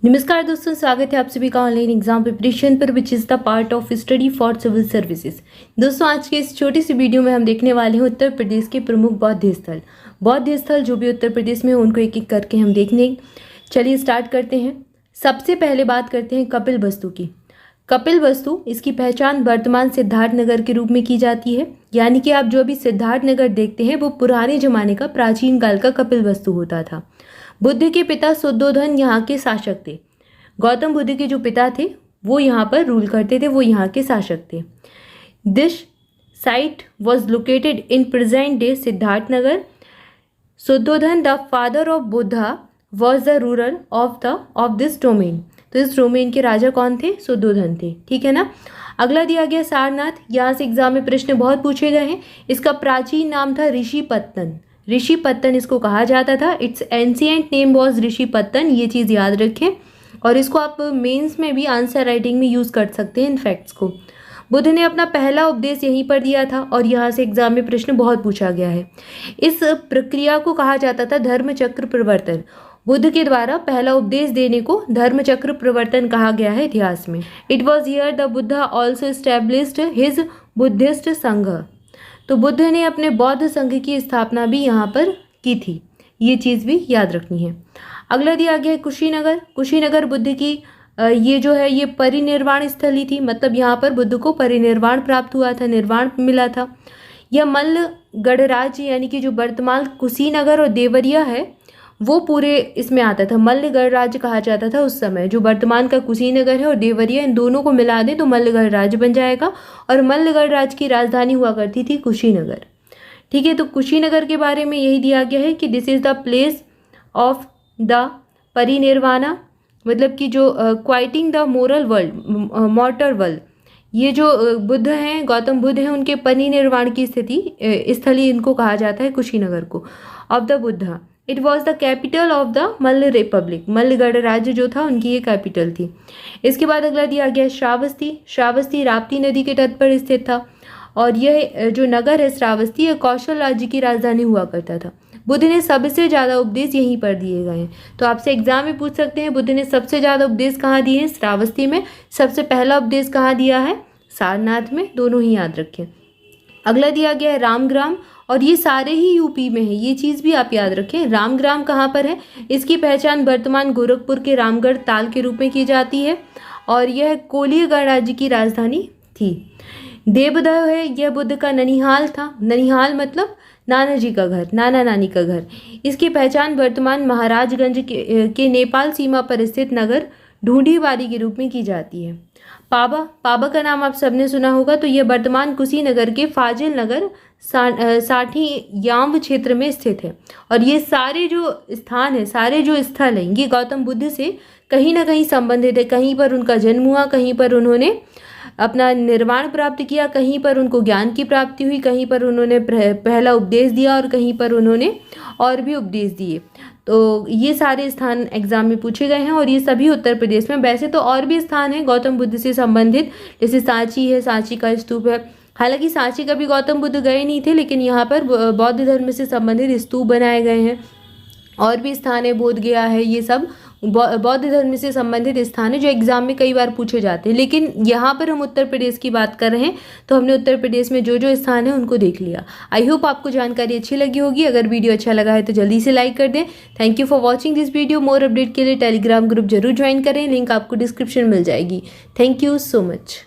नमस्कार दोस्तों, स्वागत है आप सभी का ऑनलाइन एग्जाम प्रिपरेशन पर which is the part of study for civil services. दोस्तों, आज के इस छोटी सी वीडियो में हम देखने वाले हैं उत्तर प्रदेश के प्रमुख बौद्ध स्थल जो भी उत्तर प्रदेश में उनको एक एक करके हम देखने। चलिए स्टार्ट करते हैं। सबसे पहले बात करते हैं कपिल वस्तु की। कपिल वस्तु, इसकी पहचान वर्तमान सिद्धार्थनगर के रूप में की जाती है। यानी कि आप जो भी सिद्धार्थनगर देखते हैं वो पुराने जमाने का प्राचीन काल का कपिल वस्तु होता था। बुद्ध के पिता शुद्धोधन यहाँ के शासक थे। गौतम बुद्ध के जो पिता थे वो यहाँ पर रूल करते थे, वो यहाँ के शासक थे। This site was located in present day Siddharthnagar. Shuddhodana the father of Buddha was the ruler of this domain. तो इस डोमेन के राजा कौन थे? शुद्धोधन थे। ठीक है ना। अगला दिया गया सारनाथ। यहाँ से एग्जाम में प्रश्न बहुत पूछे गए हैं। इसका प्राचीन नाम था ऋषिपत्तन। ऋषिपत्तन इसको कहा जाता था। Its ancient name was Rishipatan. ये चीज़ याद रखें और इसको आप मेंस में भी आंसर राइटिंग में यूज़ कर सकते हैं इन फैक्ट्स को। बुद्ध ने अपना पहला उपदेश यहीं पर दिया था और यहाँ से एग्जाम में प्रश्न बहुत पूछा गया है। इस प्रक्रिया को कहा जाता था धर्मचक्र प्रवर्तन। बुद्ध के द्वारा पहला उपदेश देने को धर्मचक्र प्रवर्तन कहा गया है इतिहास में। It was here the Buddha also established his Buddhist संघ। तो बुद्ध ने अपने बौद्ध संघ की स्थापना भी यहाँ पर की थी। ये चीज़ भी याद रखनी है। अगला दिया गया है कुशीनगर। कुशीनगर बुद्ध की ये जो है ये परिनिर्वाण स्थली थी। मतलब यहाँ पर बुद्ध को परिनिर्वाण प्राप्त हुआ था, निर्वाण मिला था। यह मल्ल गढ़राज्य यानी कि जो वर्तमान कुशीनगर और देवरिया है वो पूरे इसमें आता था। मल्ल गढ़राज्य कहा जाता था उस समय। जो वर्तमान का कुशीनगर है और देवरिया, इन दोनों को मिला दें तो मल्ल गढ़राज्य बन जाएगा। और मल्ल गढ़राज्य की राजधानी हुआ करती थी कुशीनगर। ठीक है। तो कुशीनगर के बारे में यही दिया गया है कि this is the place of the parinirvana. मतलब कि जो क्वाइटिंग द मॉर्टल वर्ल्ड, ये जो बुद्ध हैं, गौतम बुद्ध हैं, उनके परिनिर्वाण की स्थली इनको कहा जाता है कुशीनगर को। Of the Buddha it was the capital of the Malla republic. Malla गढ़राज्य जो था उनकी ये कैपिटल थी। इसके बाद अगला दिया गया श्रावस्ती। श्रावस्ती राप्ती नदी के तट पर स्थित था और यह जो नगर है श्रावस्ती, यह कौशल राज्य की राजधानी हुआ करता था। बुद्ध ने सबसे ज़्यादा उपदेश यहीं पर दिए गए हैं। तो आपसे एग्जाम में पूछ सकते हैं बुद्ध ने सबसे ज़्यादा उपदेश कहाँ दिए हैं? श्रावस्ती में। सबसे पहला उपदेश कहाँ दिया है? सारनाथ में। दोनों ही याद रखें। अगला दिया गया है रामग्राम और ये सारे ही यूपी में है। ये चीज़ भी आप याद रखें। रामग्राम कहाँ पर है? इसकी पहचान वर्तमान गोरखपुर के रामगढ़ ताल के रूप में की जाती है और यह कोलीय गणराज्य की राजधानी थी। देवदह है, यह बुद्ध का ननिहाल था। ननिहाल मतलब नाना जी का घर, नाना नानी का घर। इसकी पहचान वर्तमान महाराजगंज के नेपाल सीमा पर स्थित नगर ढूंढीबारी के रूप में की जाती है। पाबा, पाबा का नाम आप सबने सुना होगा। तो यह वर्तमान कुशीनगर के फाजिल नगर साठी याम्ब क्षेत्र में स्थित है। और ये सारे जो स्थान है, सारे जो स्थल हैं, ये गौतम बुद्ध से कहीं ना कहीं संबंधित है। कहीं पर उनका जन्म हुआ, कहीं पर उन्होंने अपना निर्वाण प्राप्त किया, कहीं पर उनको ज्ञान की प्राप्ति हुई, कहीं पर उन्होंने पहला उपदेश दिया और कहीं पर उन्होंने और भी उपदेश दिए। तो ये सारे स्थान एग्जाम में पूछे गए हैं और ये सभी उत्तर प्रदेश में। वैसे तो और भी स्थान हैं गौतम बुद्ध से संबंधित, जैसे सांची है, सांची का स्तूप है। हालांकि सांची कभी गौतम बुद्ध गए नहीं थे, लेकिन यहाँ पर बौद्ध धर्म से संबंधित स्तूप बनाए गए हैं। और भी स्थान है, बोध गया है, ये सब बौद्ध धर्म से संबंधित स्थान है जो एग्जाम में कई बार पूछे जाते हैं। लेकिन यहाँ पर हम उत्तर प्रदेश की बात कर रहे हैं तो हमने उत्तर प्रदेश में जो जो स्थान है उनको देख लिया। आई होप आपको जानकारी अच्छी लगी होगी। अगर वीडियो अच्छा लगा है तो जल्दी से लाइक कर दें। Thank you for watching this video. More update के लिए टेलीग्राम ग्रुप जरूर ज्वाइन करें, लिंक आपको डिस्क्रिप्शन मिल जाएगी। Thank you so much.